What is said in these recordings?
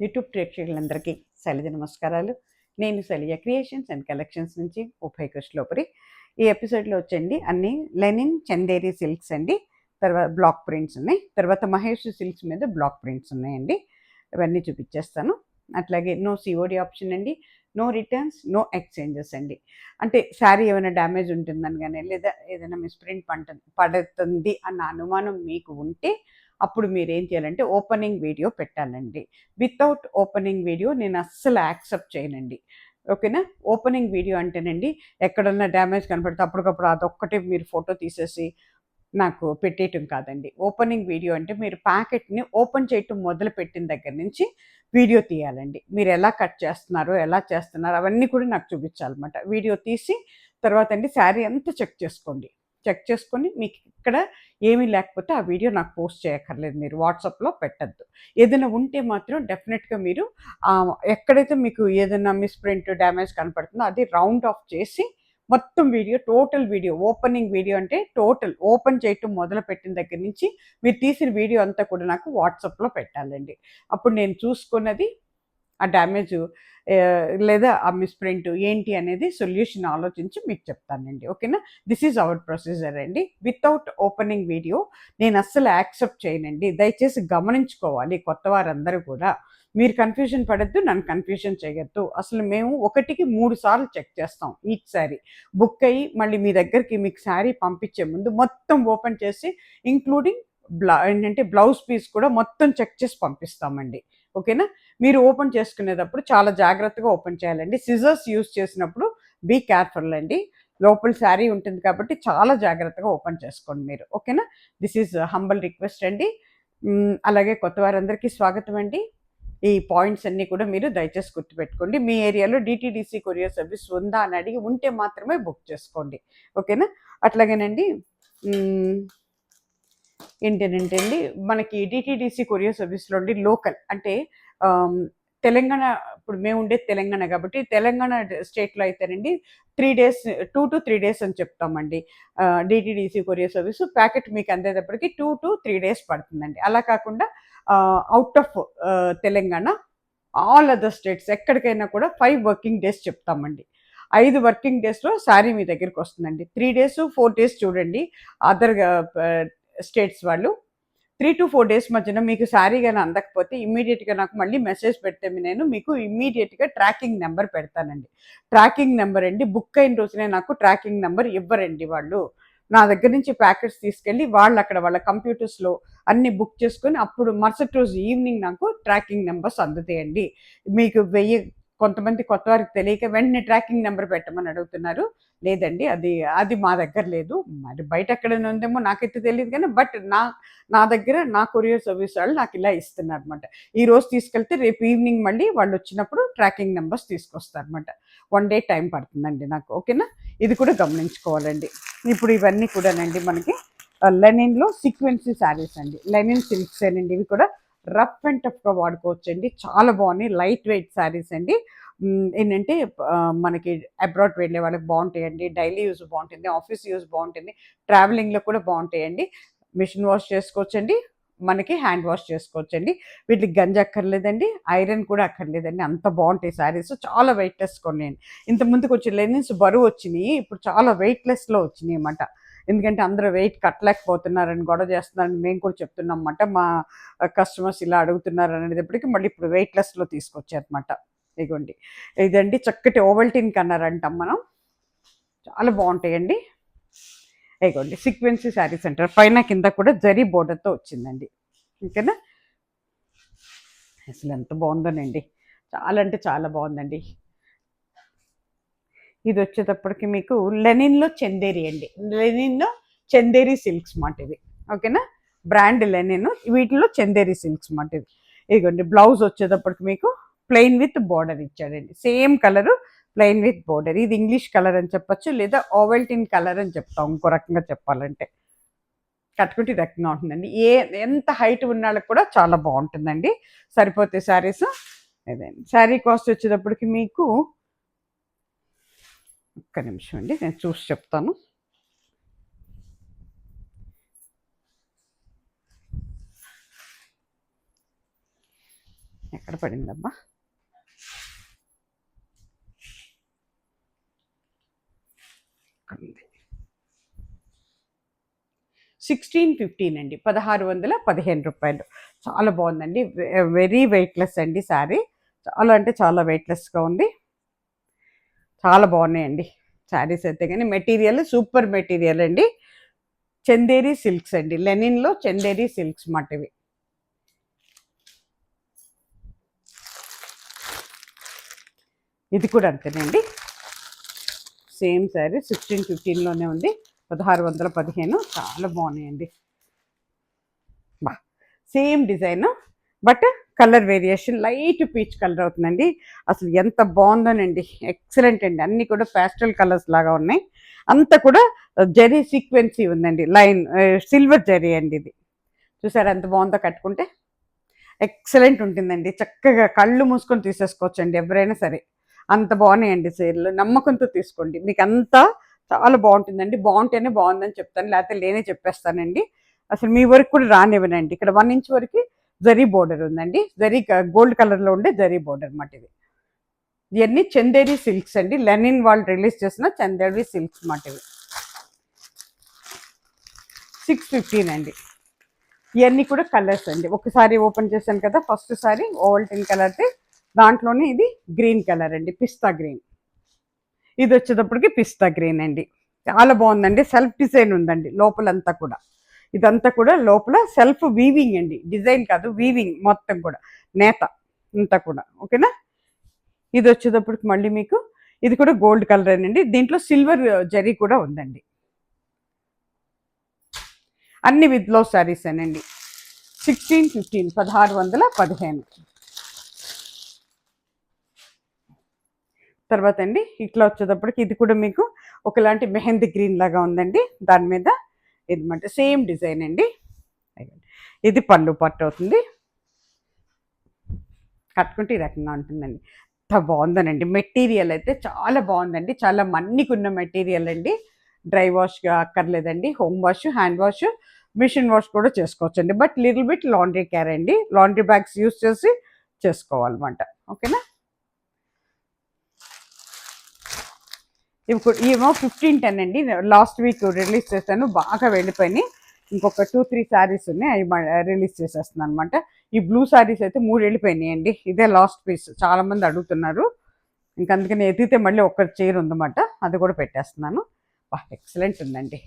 YouTube ప్రేక్షకులందరికీ శైలజ నమస్కారాలు. నేను శైలజ క్రియేషన్స్ అండ్ కలెక్షన్స్ నుంచి ఉభయ కృష్ణలోపరి. ఈ ఎపిసోడ్లో వచ్చండి అన్ని లెనిన్ చందేరి సిల్క్స్ అండి. తర్వాత బ్లాక్ ప్రింట్స్ ఉన్నాయి. తర్వాత మహేష్ సిల్క్స్ మీద బ్లాక్ ప్రింట్స్ ఉన్నాయండి. ఇవన్నీ చూపించేస్తాను. అట్లాగే నో సిఓడి ఆప్షన్ అండి, నో రిటర్న్స్, నో ఎక్స్చేంజెస్ అండి. అంటే శారీ ఏమైనా డ్యామేజ్ ఉంటుందని కానీ, లేదా ఏదైనా మిస్ప్రింట్ పడుతుంది అన్న అనుమానం మీకు ఉంటే అప్పుడు మీరు ఏం చేయాలంటే ఓపెనింగ్ వీడియో పెట్టాలండి. వితౌట్ ఓపెనింగ్ వీడియో నేను అస్సలు యాక్సెప్ట్ చేయనండి. ఓకేనా? ఓపెనింగ్ వీడియో అంటేనండి ఎక్కడన్నా డ్యామేజ్ కనపడితే అప్పటికప్పుడు అదొక్కటే మీరు ఫోటో తీసేసి నాకు పెట్టేయటం కాదండి. ఓపెనింగ్ వీడియో అంటే మీరు ప్యాకెట్‌ని ఓపెన్ చేయటం మొదలుపెట్టిన దగ్గర నుంచి వీడియో తీయాలండి. మీరు ఎలా కట్ చేస్తున్నారో, ఎలా చేస్తున్నారో అవన్నీ కూడా నాకు చూపించాలన్నమాట. వీడియో తీసి తర్వాత అండి శారీ అంతా చెక్ చేసుకోండి. చెక్ చేసుకొని మీకు ఇక్కడ ఏమీ లేకపోతే ఆ వీడియో నాకు పోస్ట్ చేయక్కర్లేదు. మీరు వాట్సాప్‌లో పెట్టొద్దు. ఏదైనా ఉంటే మాత్రం డెఫినెట్‌గా మీరు ఎక్కడైతే మీకు ఏదైనా మిస్‌ప్రింట్, డ్యామేజ్ కనపడుతుందో అది రౌండ్ ఆఫ్ చేసి మొత్తం video, total video, opening video అంటే టోటల్ ఓపెన్ చేయటం మొదలుపెట్టిన దగ్గర నుంచి మీరు తీసిన వీడియో అంతా కూడా నాకు వాట్సాప్‌లో పెట్టాలండి. అప్పుడు నేను చూసుకున్నది ఆ డ్యామేజు లేదా ఆ మిస్‌ప్రింట్ ఏంటి అనేది సొల్యూషన్ ఆలోచించి మీకు చెప్తానండి. ఓకేనా? దిస్ ఈజ్ అవర్ ప్రొసీజర్ అండి. వితౌట్ ఓపెనింగ్ వీడియో నేను అస్సలు యాక్సెప్ట్ చేయనండి. దయచేసి గమనించుకోవాలి కొత్త వారందరూ కూడా. మీరు కన్ఫ్యూజన్ పడొద్దు, నన్ను కన్ఫ్యూజన్ చేయొద్దు. అసలు మేము 1కి 3 సార్లు చెక్ చేస్తాం ఈచ్ శారీ. బుక్ అయ్యి మళ్ళీ మీ దగ్గరికి మీకు శారీ పంపించే ముందు మొత్తం ఓపెన్ చేసి ఇంక్లూడింగ్ ఏంటంటే బ్లౌజ్ పీస్ కూడా మొత్తం చెక్ చేసి పంపిస్తామండి. ఓకేనా? మీరు ఓపెన్ చేసుకునేటప్పుడు చాలా జాగ్రత్తగా ఓపెన్ చేయాలండి. సిజర్స్ యూజ్ చేసినప్పుడు బీ కేర్‌ఫుల్ అండి. లోపల శారీ ఉంటుంది కాబట్టి చాలా జాగ్రత్తగా ఓపెన్ చేసుకోండి మీరు. ఓకేనా? దిస్ ఈజ్ హంబుల్ రిక్వెస్ట్ అండి. అలాగే కొత్త వారందరికీ స్వాగతం అండి. ఈ పాయింట్స్ అన్నీ కూడా మీరు దయచేసి గుర్తుపెట్టుకోండి. మీ ఏరియాలో డీటీడీసీ కొరియర్ సర్వీస్ ఉందా అని అడిగి ఉంటే మాత్రమే బుక్ చేసుకోండి. ఓకేనా? అట్లాగేనండి ఏంటనంటే అండి మనకి డీటీడీసీ కొరియర్ సర్వీస్‌లో అండి లోకల్ అంటే తెలంగాణ, ఇప్పుడు మేము ఉండేది తెలంగాణ కాబట్టి తెలంగాణ స్టేట్‌లో అయితేనండి 3 డేస్ 2-3 డేస్ అని చెప్తామండి. డీటీడీసీ కొరియర్ సర్వీస్ ప్యాకెట్ మీకు అందేటప్పటికి 2-3 డేస్ పడుతుందండి. అలా కాకుండా out of Telangana all other states ఎక్కడికైనా కూడా 5 వర్కింగ్ డేస్ చెప్తామండి. 5 వర్కింగ్ డేస్‌లో శారీ మీ దగ్గరికొస్తుందండి. 3 డేస్, 4 డేస్ చూడండి అదర్ స్టేట్స్ వాళ్ళు. 3-4 డేస్ మధ్యన మీకు శారీ గాని అందకపోతే ఇమ్మీడియేట్‌గా నాకు మళ్ళీ మెసేజ్ పెడితే నేను మీకు ఇమ్మీడియేట్‌గా ట్రాకింగ్ నంబర్ పెడతానండి. ట్రాకింగ్ నంబర్ అండి బుక్ అయిన రోజునే నాకు ట్రాకింగ్ నంబర్ ఇవ్వరండి వాళ్ళు. నా దగ్గర నుంచి ప్యాకెట్స్ తీసుకెళ్ళి వాళ్ళక్కడ వాళ్ళ కంప్యూటర్స్‌లో అన్నీ బుక్ చేసుకొని అప్పుడు మరుసటి రోజు ఈవినింగ్ నాకు ట్రాకింగ్ నంబర్స్ అందుతాయండి. మీకు కొంతమంది కొత్తవారికి తెలియక వెంటనే ట్రాకింగ్ నంబర్ పెట్టమని అడుగుతున్నారు. లేదండి అది మా దగ్గర లేదు. మరి బయట ఎక్కడైనా ఉందేమో నాకైతే తెలీదు గానీ బట్ నా దగ్గర నా కొరియర్ సర్వీస్ వాళ్ళు నాకు ఇలా ఇస్తున్నారనమాట. ఈరోజు తీసుకెళ్తే రేపు ఈవినింగ్ మళ్ళీ వాళ్ళొచ్చినప్పుడు ట్రాకింగ్ నంబర్స్ తీసుకొస్తారనమాట. 1 డే టైం పడుతుందండి నాకు. ఓకేనా? ఇది కూడా గమనించుకోవాలండి. ఇప్పుడు ఇవన్నీ కూడానండి మనకి లెనిన్‌లో సీక్వెన్సీ శారీస్ అండి. లెనిన్ సిల్క్సేనండి. ఇవి కూడా రఫ్ అండ్ టఫ్‌గా వాడుకోవచ్చండి. చాలా బాగున్నాయి. లైట్ వెయిట్ శారీస్ అండి. ఏంటంటే మనకి అబ్రాడ్ వెళ్ళే వాళ్ళకి బాగుంటాయండి. డైలీ యూజ్ బాగుంటుంది. ఆఫీస్ యూజ్ బాగుంటుంది. ట్రావెలింగ్‌లో కూడా బాగుంటాయండి. మిషన్ వాష్ చేసుకోవచ్చండి. మనకి హ్యాండ్ వాష్ చేసుకోవచ్చండి. వీటికి గంజి అక్కర్లేదండి. ఐరన్ కూడా అక్కర్లేదండి. అంత బాగుంటాయి శారీస్. చాలా వెయిట్‌లెస్‌గా ఉన్నాయండి. ఇంతకుముందు కొంచెం లెనిన్స్ బరువు వచ్చినాయి. ఇప్పుడు చాలా వెయిట్‌లెస్‌లో వచ్చినాయి అన్నమాట. ఎందుకంటే అందరూ వెయిట్ కట్టలేకపోతున్నారని గొడవ చేస్తున్నారని మేము కూడా చెప్తున్నాం అన్నమాట. మా కస్టమర్స్ ఇలా అడుగుతున్నారు అనేటప్పటికి మళ్ళీ ఇప్పుడు వెయిట్‌లెస్‌లో తీసుకొచ్చారన్నమాట. ఇగోండి. ఇదండి చక్కటి ఓవల్టీన్ కలర్ అంటాం మనం. చాలా బాగుంటాయండి. ఇగోండి సీక్వెన్సీ శారీస్ అంటారు. పైన కింద కూడా జరీ బోర్డర్‌తో వచ్చిందండి. ఓకేనా? అసలు ఎంత బాగుందోనండి. చాలా అంటే చాలా బాగుందండి. ఇది వచ్చేటప్పటికి మీకు లెనిన్‌లో చందేరి అండి. లెనిన్‌లో చందేరి సిల్క్స్ మాట ఇది. ఓకేనా? Brand linen. వీటిలో చందేరి సిల్క్స్ మాట ఇది. ఇదిగోండి బ్లౌజ్ వచ్చేటప్పటికి మీకు ప్లెయిన్ విత్ బోర్డర్ ఇచ్చాడండి. Same colour plain with border. ఇది ఇంగ్లీష్ కలర్ అని చెప్పొచ్చు, లేదా ఓవెల్టిన్ కలర్ అని చెప్తాం ఇంకో రకంగా చెప్పాలంటే. కట్టుకుంటే ఈ రకంగా ఉంటుందండి. ఎంత హైట్ ఉన్న వాళ్ళకి కూడా చాలా బాగుంటుందండి. సరిపోతాయి శారీస్. అదండి. శారీ కాస్ట్ వచ్చేటప్పటికి మీకు ఒక్క నిమిషం అండి నేను చూసి చెప్తాను. ఎక్కడ పడిందమ్మా? ఇక్కడ ఉంది. 1615 అండి, 1615 రూపాయలు. చాలా బాగుందండి, వెరీ వెయిట్లెస్ అండి శారీ. చాలా అంటే చాలా వెయిట్లెస్గా ఉంది. చాలా బాగున్నాయండి శారీస్ అయితే. కానీ మెటీరియల్ సూపర్ మెటీరియల్ అండి. చందేరి సిల్క్స్ అండి, లెనిన్లో చందేరి సిల్క్స్ మాట ఇవి. ఇది కూడా అంతేనండి, సేమ్ శారీ 1615లోనే ఉంది, 1615. చాలా బాగున్నాయండి. బా same design but colour variation light peach colour అవుతుందండి. అసలు ఎంత బాగుందోనండి, ఎక్సలెంట్ అండి. అన్నీ కూడా ప్యాస్టల్ కలర్స్ లాగా ఉన్నాయి. అంతా కూడా జరీ సీక్వెన్సీ ఉందండి, లైన్ సిల్వర్ జరీ అండి. ఇది చూసారా ఎంత బాగుందో, కట్టుకుంటే ఎక్సలెంట్ ఉంటుందండి. చక్కగా కళ్ళు మూసుకొని తీసేసుకోవచ్చండి ఎవరైనా సరే. అంత బాగున్నాయండి చీరలు, నమ్మకంతో తీసుకోండి. మీకు అంతా చాలా బాగుంటుందండి. బాగుంటేనే బాగుందని చెప్తాను, లేకపోతే లేనే చెప్పేస్తానండి. అసలు మీ వరకు కూడా రానివ్వనండి. ఇక్కడ 1 ఇంచ్ వరకు జరీ బోర్డర్ ఉందండి, జరీ గోల్డ్ కలర్లో ఉండే జరీ బోర్డర్ అన్నమాట ఇది. ఇవన్నీ చందేరి సిల్క్స్ అండి, లెనిన్ వాళ్ళు రిలీజ్ చేసిన చందేరి సిల్క్స్ మాట ఇవి. 615 అండి. ఇవన్నీ కూడా కలర్స్ అండి. ఒకసారి ఓపెన్ చేశాను కదా, ఫస్ట్ సారీ ఓవల్టిన్ కలర్ది, దాంట్లోనే ఇది గ్రీన్ కలర్ అండి, పిస్తా గ్రీన్. ఇది వచ్చేటప్పటికి పిస్తా గ్రీన్ అండి. చాలా బాగుందండి, సెల్ఫ్ డిజైన్ ఉందండి లోపలంతా కూడా. ఇదంతా కూడా లోపల సెల్ఫ్ వీవింగ్ అండి, డిజైన్ కాదు, వీవింగ్ మొత్తం కూడా, నేత అంతా కూడా. ఓకేనా? ఇది వచ్చేటప్పటికి మళ్ళీ మీకు ఇది కూడా గోల్డ్ కలర్ అండి, దీంట్లో సిల్వర్ జరీ కూడా ఉందండి. అన్ని విత్ బ్లౌజ్ శారీస్ అనండి. 1615, 1615. తర్వాత అండి ఇట్లా వచ్చేటప్పటికి ఇది కూడా మీకు ఒకలాంటి మెహందీ గ్రీన్ లాగా ఉందండి. దాని మీద ఇది సేమ్ డిజైన్ అండి. ఇది పళ్ళు పట్టు అవుతుంది, కట్టుకుంటే ఈ రకంగా ఉంటుందండి. ఎంత బాగుందనండి, మెటీరియల్ అయితే చాలా బాగుందండి. చాలా మన్నికున్న మెటీరియల్ అండి. డ్రై వాష్గా అక్కర్లేదండి, home wash, hand wash, machine wash కూడా చేసుకోవచ్చండి. But little bit laundry care అండి, లాండ్రీ బ్యాగ్స్ యూస్ చేసి చేసుకోవాలన్నమాట. ఓకేనా? ఇవేమో 1510 అండి, లాస్ట్ వీక్ రిలీజ్ చేశాను, బాగా వెళ్ళిపోయినాయి. ఇంకొక 2-3 శారీస్ ఉన్నాయి, అవి రిలీజ్ చేసేస్తున్నాను అనమాట. ఈ బ్లూ శారీస్ అయితే 3 వెళ్ళిపోయినాయండి, ఇదే లాస్ట్ పీస్. చాలామంది అడుగుతున్నారు, అందుకని ఎదిగితే మళ్ళీ ఒక్క చీర ఉందన్నమాట, అది కూడా పెట్టేస్తున్నాను. ఎక్సలెంట్ ఉందండి,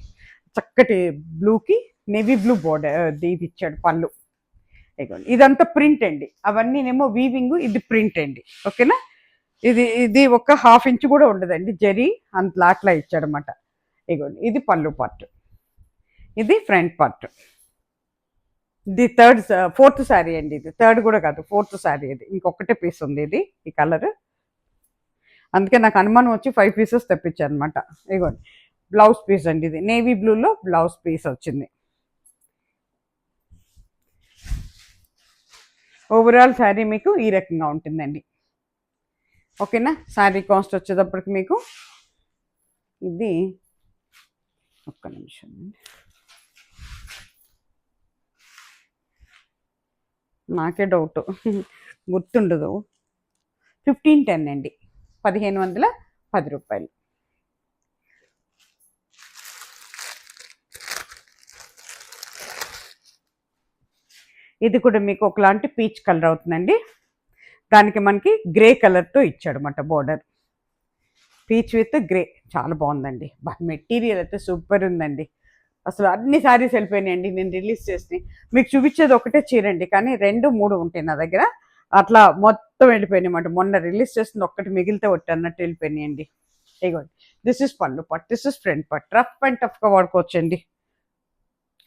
చక్కటి బ్లూకి నేవీ బ్లూ బోర్డర్ ఇది ఇచ్చాడు పళ్ళు. ఇదంతా ప్రింట్ అండి, అవన్నీనేమో వీవింగ్, ఇది ప్రింట్ అండి. ఓకేనా? ఇది ఒక 1/2 ఇంచ్ కూడా ఉండదండి జరీ, అంతలా అట్లా ఇచ్చాడనమాట. ఇది పళ్ళు పార్ట్, ఇది ఫ్రంట్ పార్ట్. ఇది ఫోర్త్ శారీ అండి, ఇది థర్డ్ కూడా కాదు, ఫోర్త్ శారీ. ఇది ఇంకొకటే పీస్ ఉంది ఇది, ఈ కలర్. అందుకే నాకు అనుమానం వచ్చి 5 పీసెస్ తెప్పించాను అనమాట. ఇగోండి బ్లౌజ్ పీస్ అండి, ఇది నేవీ బ్లూలో బ్లౌజ్ పీస్ వచ్చింది. ఓవరాల్ శారీ మీకు ఈ రకంగా ఉంటుందండి. ఓకేనా? శారీ కాస్ట్ వచ్చేటప్పటికి మీకు ఇది ఒక్క నిమిషం అండి, నాకే డౌట్ గుర్తుండదు. 1510 అండి, 1510 రూపాయలు. ఇది కూడా మీకు ఒకలాంటి పీచ్ కలర్ అవుతుందండి, దానికి మనకి గ్రే కలర్తో ఇచ్చాడు అన్నమాట బోర్డర్. పీచ్ విత్ గ్రే, చాలా బాగుందండి. మెటీరియల్ అయితే సూపర్ ఉందండి. అసలు అన్ని శారీస్ వెళ్ళిపోయినాయండి నేను రిలీజ్ చేసి. మీకు చూపించేది ఒకటే చీరండి, కానీ 2-3 ఉంటాయి నా దగ్గర, అట్లా మొత్తం వెళ్ళిపోయినాయి అన్నమాట. మొన్న రిలీజ్ చేసింది ఒక్కటి మిగిలితే ఒకటి అన్నట్టు వెళ్ళిపోయినాయండి. ఇగోండి, దిస్ ఇస్ పళ్ళు పట్, దిస్ ఇస్ ఫ్రంట్ పట్. రఫ్ అండ్ టఫ్గా వాడుకోవచ్చండి,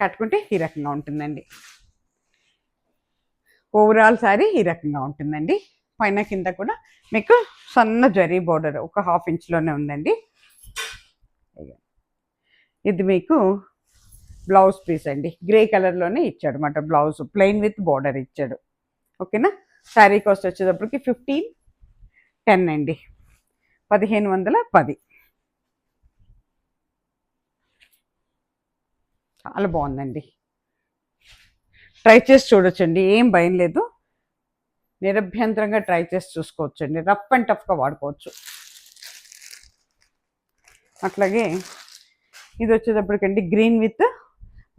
కట్టుకుంటే ఈ రకంగా ఉంటుందండి. ఓవరాల్ శారీ ఈ రకంగా ఉంటుందండి. పైన కింద కూడా మీకు సన్న జరీ బోర్డర్ ఒక 1/2 ఇంచ్లోనే ఉందండి. ఇది మీకు బ్లౌజ్ పీస్ అండి, గ్రే కలర్లోనే ఇచ్చాడు అన్నమాట. బ్లౌజ్ ప్లెయిన్ విత్ బోర్డర్ ఇచ్చాడు. ఓకేనా? శారీ కాస్ట్ వచ్చేటప్పటికి 1510 అండి, 1510. చాలా బాగుందండి, ట్రై చేసి చూడొచ్చండి, ఏం భయం లేదు. నిరభ్యంతరంగా ట్రై చేసి చూసుకోవచ్చు అండి. రఫ్ అండ్ టఫ్గా వాడుకోవచ్చు. అట్లాగే ఇది వచ్చేటప్పటికండి green with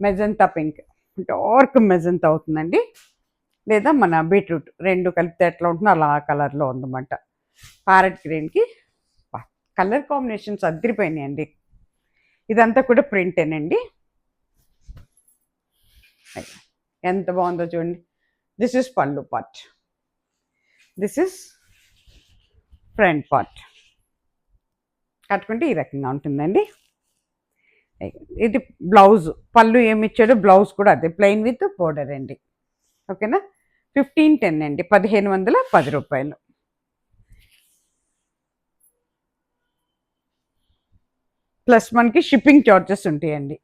magenta pink, dark magenta అవుతుందండి, లేదా మన బీట్రూట్ రెండు కలిపితే ఎట్లా ఉంటుందో అలా కలర్లో ఉందన్నమాట. ప్యారెట్ గ్రీన్కి కలర్ కాంబినేషన్స్ అదిరిపోయినాయండి. ఇదంతా కూడా ప్రింటేనండి. ఎంత బాగుందో చూడండి. దిస్ ఇస్ పళ్ళు part, this is front part. కట్టుకుంటే ఈ రకంగా ఉంటుందండి. ఇది బ్లౌజ్, పళ్ళు ఏమి ఇచ్చాడో బ్లౌజ్ కూడా అదే ప్లెయిన్ విత్ బోర్డర్ అండి. ఓకేనా. 1510 అండి, 1510 రూపాయలు. ప్లస్ మనకి షిప్పింగ్ చార్జెస్ ఉంటాయండి.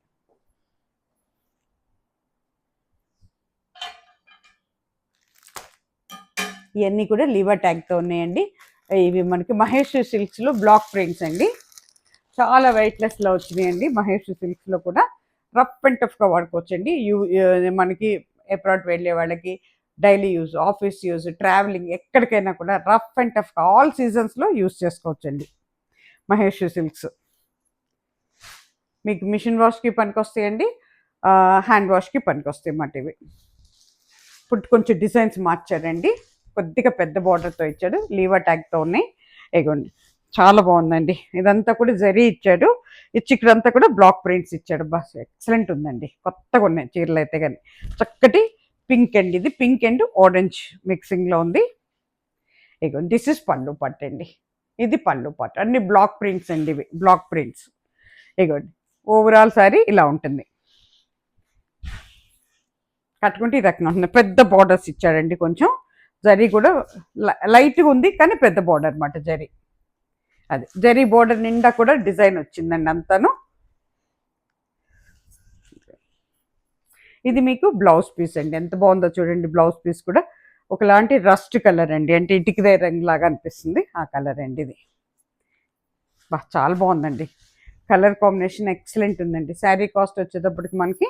ఇవన్నీ కూడా లివర్ ట్యాగ్తో ఉన్నాయండి. ఇవి మనకి మహేష్ సిల్క్స్లో బ్లాక్ ప్రింట్స్ అండి. చాలా వెయిట్లెస్లో వచ్చినాయండి మహేష్ సిల్క్స్లో కూడా. రఫ్ అండ్ టఫ్గా వాడుకోవచ్చండి. మనకి అబ్రాడ్ వెళ్ళే వాళ్ళకి daily use, office use, travelling ఎక్కడికైనా కూడా రఫ్ అండ్ టఫ్గా ఆల్ సీజన్స్లో యూజ్ చేసుకోవచ్చండి మహేష్ సిల్క్స్. మీకు మిషన్ వాష్కి పనికొస్తాయండి, హ్యాండ్ వాష్కి పనికొస్తాయి అన్నమాట ఇవి. ఇప్పుడు కొంచెం డిజైన్స్ మార్చారండి, కొద్దిగా పెద్ద బార్డర్తో ఇచ్చాడు, లీవర్ ట్యాగ్తో ఉన్నాయి. ఇగోండి చాలా బాగుందండి. ఇదంతా కూడా జరీ ఇచ్చాడు, ఇచ్చి ఇక్కడంతా కూడా బ్లాక్ ప్రింట్స్ ఇచ్చాడు. బస్ ఎక్సలెంట్ ఉందండి. కొత్తగా ఉన్నాయి చీరలు అయితే కానీ. చక్కటి పింక్ అండి, ఇది పింక్ అండ్ ఆరెంజ్ మిక్సింగ్లో ఉంది. ఇగోండి దిస్ ఇస్ పళ్ళు పట్టు అండి, ఇది పళ్ళు పట్టు. అన్ని బ్లాక్ ప్రింట్స్ అండి, ఇవి బ్లాక్ ప్రింట్స్. ఇగోండి ఓవరాల్ సారీ ఇలా ఉంటుంది. కట్టుకుంటే ఈ రకంగా ఉంటుంది. పెద్ద బార్డర్స్ ఇచ్చాడండి, కొంచెం జరీ కూడా లైట్గా ఉంది కానీ పెద్ద బార్డర్ అనమాట జరీ. అది జరీ బార్డర్ నిండా కూడా డిజైన్ వచ్చిందండి అంతాను. ఇది మీకు బ్లౌజ్ పీస్ అండి, ఎంత బాగుందో చూడండి. బ్లౌజ్ పీస్ కూడా ఒకలాంటి రస్ట్ కలర్ అండి, అంటే ఇటుకదే రంగు లాగా అనిపిస్తుంది ఆ కలర్ అండి ఇది. బా చాలా బాగుందండి, కలర్ కాంబినేషన్ ఎక్సలెంట్ ఉందండి. శారీ కాస్ట్ వచ్చేటప్పటికి మనకి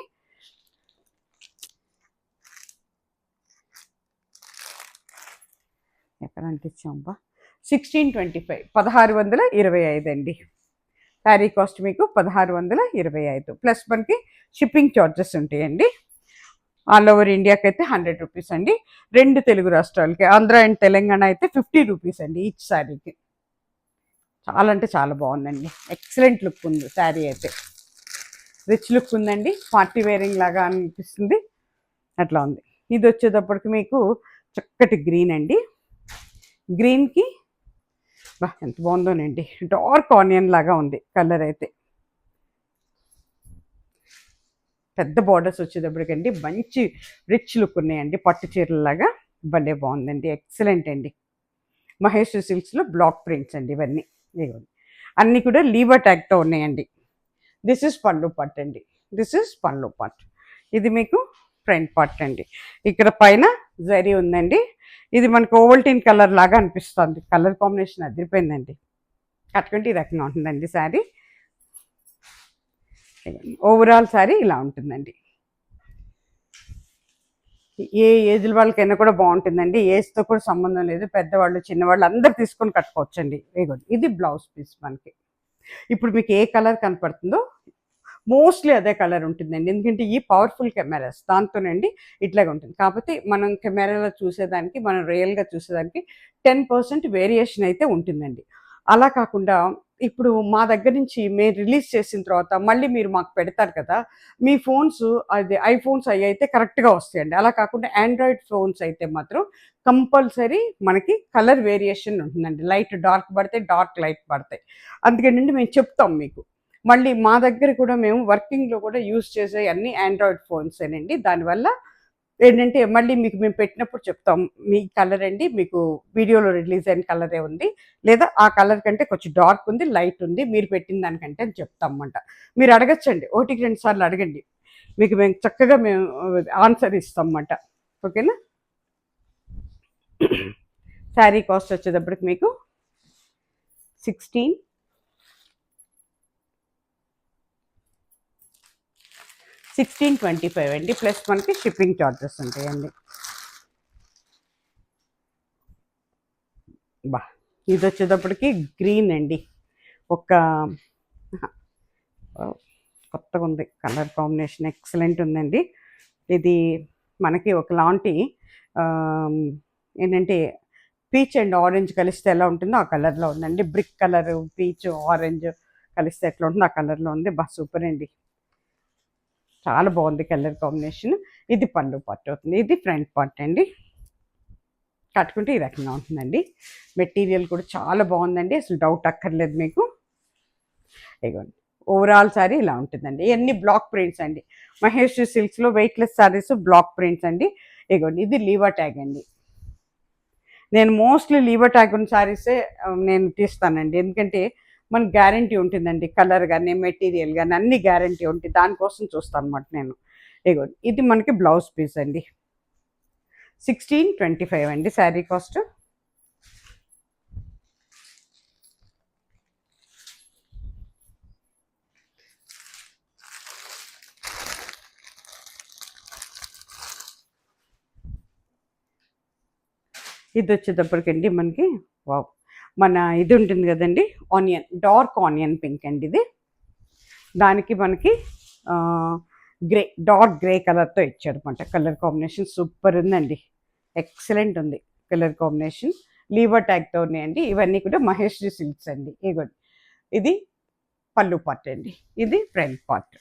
ఎక్కడ అంటించాంబా 1625, 1625 అండి. శారీ కాస్ట్ మీకు 1625 ప్లస్ మనకి షిప్పింగ్ ఛార్జెస్ ఉంటాయండి. ఆల్ ఓవర్ ఇండియాకి అయితే 100 రూపీస్ అండి. రెండు తెలుగు రాష్ట్రాలకి, ఆంధ్ర అండ్ తెలంగాణ అయితే 50 రూపీస్ అండి ఈచ్ శారీకి. చాలా అంటే చాలా బాగుందండి, ఎక్సలెంట్ లుక్ ఉంది శారీ అయితే. రిచ్ లుక్ ఉందండి, పార్టీ వేరింగ్ లాగా అనిపిస్తుంది, అట్లా ఉంది. ఇది వచ్చేటప్పటికి మీకు చక్కటి గ్రీన్ అండి. గ్రీన్కి బా ఎంత బాగుందోనండి, డార్క్ ఆనియన్ లాగా ఉంది కలర్ అయితే. పెద్ద బార్డర్స్ వచ్చేటప్పటికండి మంచి రిచ్ లుక్ ఉన్నాయండి, పట్టు చీరలలాగా. భలే బాగుందండి, ఎక్సలెంట్ అండి. మహేష్ సిల్క్స్లో బ్లాక్ ప్రింట్స్ అండి ఇవన్నీ. ఇవ్వండి అన్నీ కూడా లీవర్ ట్యాగ్తో ఉన్నాయండి. దిస్ ఇస్ పళ్ళు పట్టు అండి, దిస్ ఇస్ పళ్ళు పట్టు. ఇది మీకు ఫ్రంట్ పార్ట్ అండి. ఇక్కడ పైన జరీ ఉందండి. ఇది మనకు ఓవల్టీన్ కలర్ లాగా అనిపిస్తుంది, కలర్ కాంబినేషన్ అదిరిపోయిందండి. కట్టుకుంటే ఈ రకంగా ఉంటుందండి శారీ. ఓవరాల్ శారీ ఇలా ఉంటుందండి. ఏ ఏజ్ల వాళ్ళకైనా కూడా బాగుంటుందండి, ఏజ్తో కూడా సంబంధం లేదు. పెద్దవాళ్ళు చిన్నవాళ్ళు అందరు తీసుకొని కట్టుకోవచ్చండి. ఇది బ్లౌజ్ పీస్ మనకి. ఇప్పుడు మీకు ఏ కలర్ కనపడుతుందో మోస్ట్లీ అదే కలర్ ఉంటుందండి, ఎందుకంటే ఈ పవర్ఫుల్ కెమెరాస్ దాంతోనండి ఇట్లాగే ఉంటుంది. కాకపోతే మనం కెమెరాలో చూసేదానికి, మనం రియల్గా చూసేదానికి 10% వేరియేషన్ అయితే ఉంటుందండి. అలా కాకుండా ఇప్పుడు మా దగ్గర నుంచి మేము రిలీజ్ చేసిన తర్వాత మళ్ళీ మీరు మాకు పెడతారు కదా, మీ ఫోన్స్ అది ఐఫోన్స్ అవి అయితే కరెక్ట్గా వస్తాయండి. అలా కాకుండా ఆండ్రాయిడ్ ఫోన్స్ అయితే మాత్రం కంపల్సరీ మనకి కలర్ వేరియేషన్ ఉంటుందండి. లైట్ డార్క్ పడతాయి, డార్క్ లైట్ పడతాయి. అందుకనండి మేము చెప్తాం మీకు. మళ్ళీ మా దగ్గర కూడా మేము వర్కింగ్లో కూడా యూజ్ చేసే అన్ని ఆండ్రాయిడ్ ఫోన్సేనండి. దానివల్ల ఏంటంటే మళ్ళీ మీకు మేము పెట్టినప్పుడు చెప్తాం, మీ కలర్ అండి మీకు వీడియోలో రిలీజ్ అయిన కలరే ఉంది, లేదా ఆ కలర్ కంటే కొంచెం డార్క్ ఉంది, లైట్ ఉంది మీరు పెట్టిన దానికంటే అని చెప్తాం అన్నమాట. మీరు అడగచ్చండి, 1-2 సార్లు అడగండి, మీకు మేము చక్కగా మేము ఆన్సర్ ఇస్తాం అన్నమాట. ఓకేనా. శారీ కాస్ట్ వచ్చేటప్పటికి మీకు 1625 అండి, ప్లస్ మనకి షిప్పింగ్ ఛార్జెస్ ఉంటాయండి. బా ఇది వచ్చేటప్పటికి గ్రీన్ అండి. ఒక కొత్తగా ఉంది కలర్ కాంబినేషన్, ఎక్సలెంట్ ఉందండి. ఇది మనకి ఒకలాంటి ఏంటంటే పీచ్ అండ్ ఆరెంజ్ కలిస్తే ఎలా ఉంటుందో ఆ కలర్లో ఉందండి. బ్రిక్ కలర్ పీచ్ ఆరెంజ్ కలిస్తే ఎట్లా ఉంటుందో ఆ కలర్లో ఉంది. బా సూపర్ అండి, చాలా బాగుంది కలర్ కాంబినేషన్. ఇది పళ్ళు పార్ట్ అవుతుంది, ఇది ఫ్రంట్ పార్ట్ అండి. కట్టుకుంటే ఈ రకంగా ఉంటుందండి. మెటీరియల్ కూడా చాలా బాగుందండి, అసలు డౌట్ అక్కర్లేదు మీకు. ఇదిగోండి ఓవరాల్ సారీ ఇలా ఉంటుందండి. ఇవన్నీ బ్లాక్ ప్రింట్స్ అండి. మహేష్ సిల్క్స్లో వెయిట్లెస్ సారీస్ బ్లాక్ ప్రింట్స్ అండి. ఇదిగోండి ఇది లీవర్ ట్యాగ్ అండి. నేను మోస్ట్లీ లీవర్ ట్యాగ్ ఉన్న సారీసే నేను తీస్తానండి, ఎందుకంటే మనకు గ్యారంటీ ఉంటుందండి. కలర్ కానీ మెటీరియల్ కానీ అన్ని గ్యారంటీ ఉంటుంది, దానికోసం చూస్తాను అనమాట నేను. ఇదిగోండి ఇది మనకి బ్లౌజ్ పీస్ అండి. 1625 అండి శారీ కాస్ట్. ఇది వచ్చేటప్పటికండి మనకి వావ్, మన ఇది ఉంటుంది కదండి ఆనియన్, డార్క్ ఆనియన్ పింక్ అండి ఇది. దానికి మనకి గ్రే, డార్క్ గ్రే కలర్తో ఇచ్చాడు అనమాట. కలర్ కాంబినేషన్ సూపర్ ఉందండి, ఎక్సలెంట్ ఉంది కలర్ కాంబినేషన్. లీవర్ ట్యాగ్తో ఉన్నాయండి. ఇవన్నీ కూడా మహేశ్వరి సిల్క్స్ అండి. ఇగోండి ఇది పళ్ళు పార్ట్ అండి, ఇది ఫ్రంట్ పార్ట్.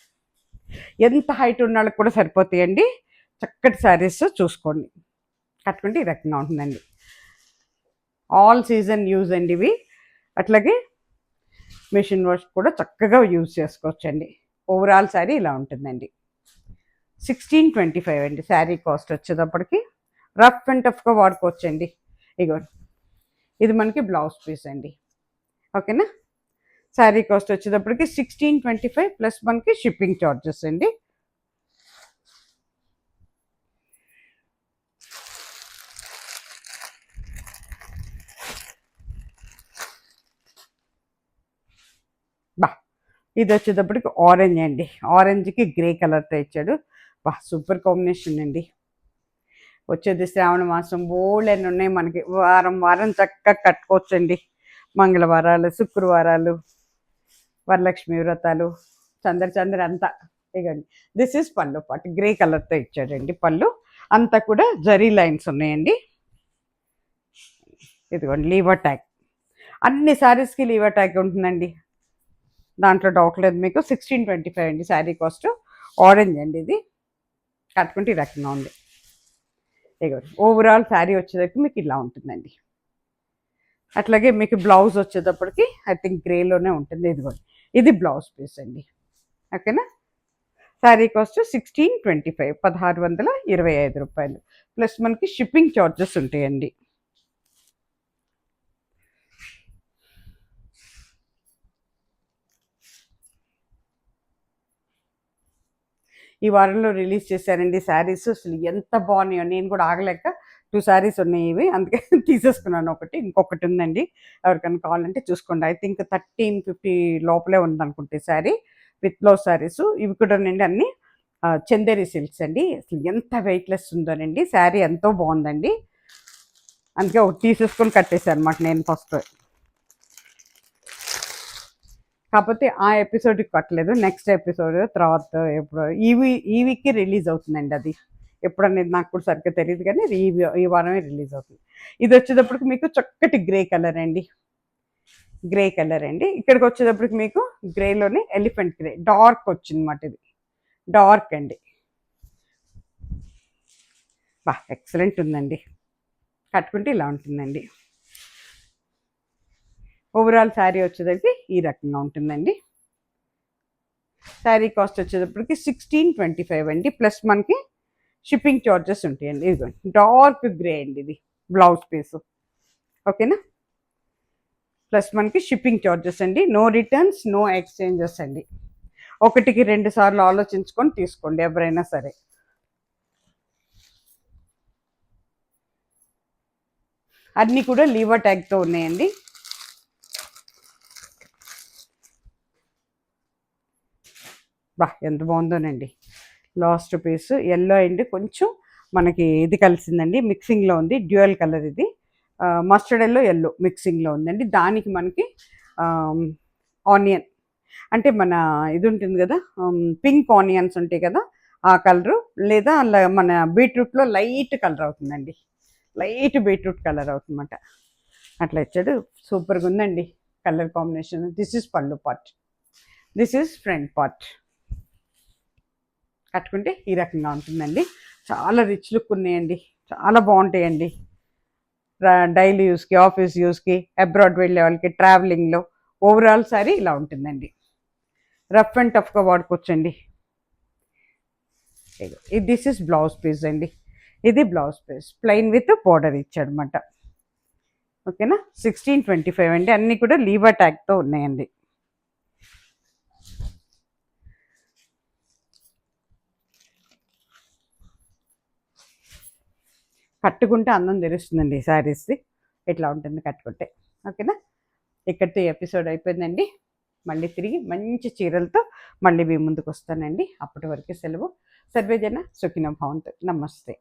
ఎంత హైట్ ఉన్న వాళ్ళకి కూడా సరిపోతాయండి. చక్కటి శారీస్ చూసుకోండి, కట్టుకుంటే ఈ రకంగా ఉంటుందండి. ఆల్ సీజన్ యూజ్ అండి ఇవి. అట్లాగే మిషన్ వాష్ కూడా చక్కగా యూజ్ చేసుకోవచ్చండి. ఓవరాల్ శారీ ఇలా ఉంటుందండి. 1625 అండి శారీ కాస్ట్ వచ్చేటప్పటికి. రఫ్ అండ్ టఫ్గా వాడుకోవచ్చండి. ఇగోండి ఇది మనకి బ్లౌజ్ పీస్ అండి, ఓకేనా. శారీ కాస్ట్ వచ్చేటప్పటికి 1625 ప్లస్ మనకి షిప్పింగ్ ఛార్జెస్ అండి. బా ఇది వచ్చేటప్పటికి ఆరెంజ్ అండి, ఆరెంజ్కి గ్రే కలర్తో ఇచ్చాడు. బా సూపర్ కాంబినేషన్ అండి. వచ్చేది శ్రావణ మాసం, బోల్డ్ ఉన్నాయి మనకి. వారం వారం చక్కగా కట్టుకోవచ్చండి. మంగళవారాలు, శుక్రవారాలు, వరలక్ష్మి వ్రతాలు, చంద్ర అంతా. ఇగండి దిస్ ఈజ్ పళ్ళు పాటు, గ్రే కలర్తో ఇచ్చాడండి పళ్ళు. అంతా కూడా జరీ లైన్స్ ఉన్నాయండి. ఇదిగోండి లీవర్ ట్యాగ్, అన్ని శారీస్కి లీవర్ ట్యాగ్ ఉంటుందండి, దాంట్లో డౌట్ లేదు మీకు. 1625 అండి శారీ కాస్ట్. ఆరెంజ్ అండి ఇది, కట్టుకుంటే ఈ రకంగా ఉంది. ఇదిగోండి ఓవరాల్ శారీ వచ్చేటప్పటికి మీకు ఇలా ఉంటుందండి. అట్లాగే మీకు బ్లౌజ్ వచ్చేటప్పటికి ఐ థింక్ గ్రేలోనే ఉంటుంది. ఇదిగోండి ఇది బ్లౌజ్ పీస్ అండి, ఓకేనా. శారీ కాస్ట్ 1625, 1625 రూపాయలు ప్లస్ మనకి షిప్పింగ్ ఛార్జెస్ ఉంటాయండి. ఈ వారంలో రిలీజ్ చేశారండి శారీస్, అసలు ఎంత బాగున్నాయో. నేను కూడా ఆగలేక 2 శారీస్ ఉన్నాయి ఇవి, అందుకే తీసేసుకున్నాను. ఒకటి ఇంకొకటి ఉందండి, ఎవరికైనా కావాలంటే చూసుకోండి. ఐ థింక్ 1350 లోపలే ఉందనుకుంటే శారీ, విత్ బ్లౌజ్ శారీస్. ఇవి కూడా అండి అన్నీ చందేరి సిల్క్స్ అండి. అసలు ఎంత వెయిట్లెస్ ఉందోనండి, శారీ ఎంతో బాగుందండి. అందుకే ఒకటి తీసేసుకొని కట్టేశాను అనమాట నేను ఫస్ట్. కాకపోతే ఆ ఎపిసోడ్కి కట్టలేదు, నెక్స్ట్ ఎపిసోడ్ తర్వాత ఎప్పుడు ఈ వీక్కి రిలీజ్ అవుతుందండి. అది ఎప్పుడనేది నాకు కూడా సరిగ్గా తెలియదు, కానీ ఈ వారమే రిలీజ్ అవుతుంది. ఇది వచ్చేటప్పటికి మీకు చక్కటి గ్రే కలర్ అండి, గ్రే కలర్ అండి. ఇక్కడికి వచ్చేటప్పటికి మీకు గ్రేలోనే ఎలిఫెంట్ గ్రే డార్క్ వచ్చింది అన్నమాట. ఇది డార్క్ అండి, బా ఎక్సలెంట్ ఉందండి, కట్టుకుంటే ఇలా ఉంటుందండి. ఓవరాల్ శారీ వచ్చేసరికి ఈ రకంగా ఉంటుందండి. శారీ కాస్ట్ వచ్చేటప్పటికి 1625 అండి, ప్లస్ మనకి షిప్పింగ్ ఛార్జెస్ ఉంటాయండి. ఇదిగోండి డార్క్ గ్రే అండి, ఇది బ్లౌజ్ పీస్, ఓకేనా. ప్లస్ మనకి షిప్పింగ్ ఛార్జెస్ అండి. నో రిటర్న్స్, నో ఎక్స్చేంజెస్ అండి. 1కి 2 సార్లు ఆలోచించుకొని తీసుకోండి ఎవరైనా సరే. అన్నీ కూడా లీవర్ ట్యాగ్తో ఉన్నాయండి. బా ఎంత బాగుందోనండి. లాస్ట్ పీస్ ఎల్లో అండి, కొంచెం మనకి ఇది కలిసిందండి, మిక్సింగ్లో ఉంది, డ్యూయల్ కలర్ ఇది. మస్టర్డ్ ఎల్లో మిక్సింగ్లో ఉందండి. దానికి మనకి ఆనియన్ అంటే మన ఇది ఉంటుంది కదా, పింక్ ఆనియన్స్ ఉంటాయి కదా ఆ కలరు, లేదా మన బీట్రూట్లో లైట్ కలర్ అవుతుందండి, లైట్ బీట్రూట్ కలర్ అవుతుందన్నమాట. అట్లా ఇచ్చాడు, సూపర్గా ఉందండి కలర్ కాంబినేషన్. దిస్ ఇస్ పళ్ళు part, this is front part. కట్టుకుంటే ఈ రకంగా ఉంటుందండి. చాలా రిచ్ లుక్ ఉన్నాయండి, చాలా బాగుంటాయండి. డైలీ యూస్కి, ఆఫీస్ యూస్కి, అబ్రాడ్ వెళ్ళే వాళ్ళకి, ట్రావెలింగ్లో ఓవరాల్ సారీ ఇలా ఉంటుందండి. రఫ్ అండ్ టఫ్గా వాడుకోవచ్చండి. దిస్ ఇస్ బ్లౌజ్ పీస్ అండి, ఇది blouse piece plain with border ఇచ్చాడనమాట. ఓకేనా, 1625 అండి. అన్నీ కూడా లీవర్ ట్యాగ్తో ఉన్నాయండి. కట్టుకుంటే అందం తెలుస్తుందండి శారీస్ది, ఎట్లా ఉంటుంది కట్టుకుంటే. ఓకేనా, ఇక్కడితో ఎపిసోడ్ అయిపోయిందండి. మళ్ళీ తిరిగి మంచి చీరలతో మళ్ళీ మీ ముందుకు వస్తానండి. అప్పటి వరకు సెలవు. సర్వేజన సుఖినో భవంతు. నమస్తే.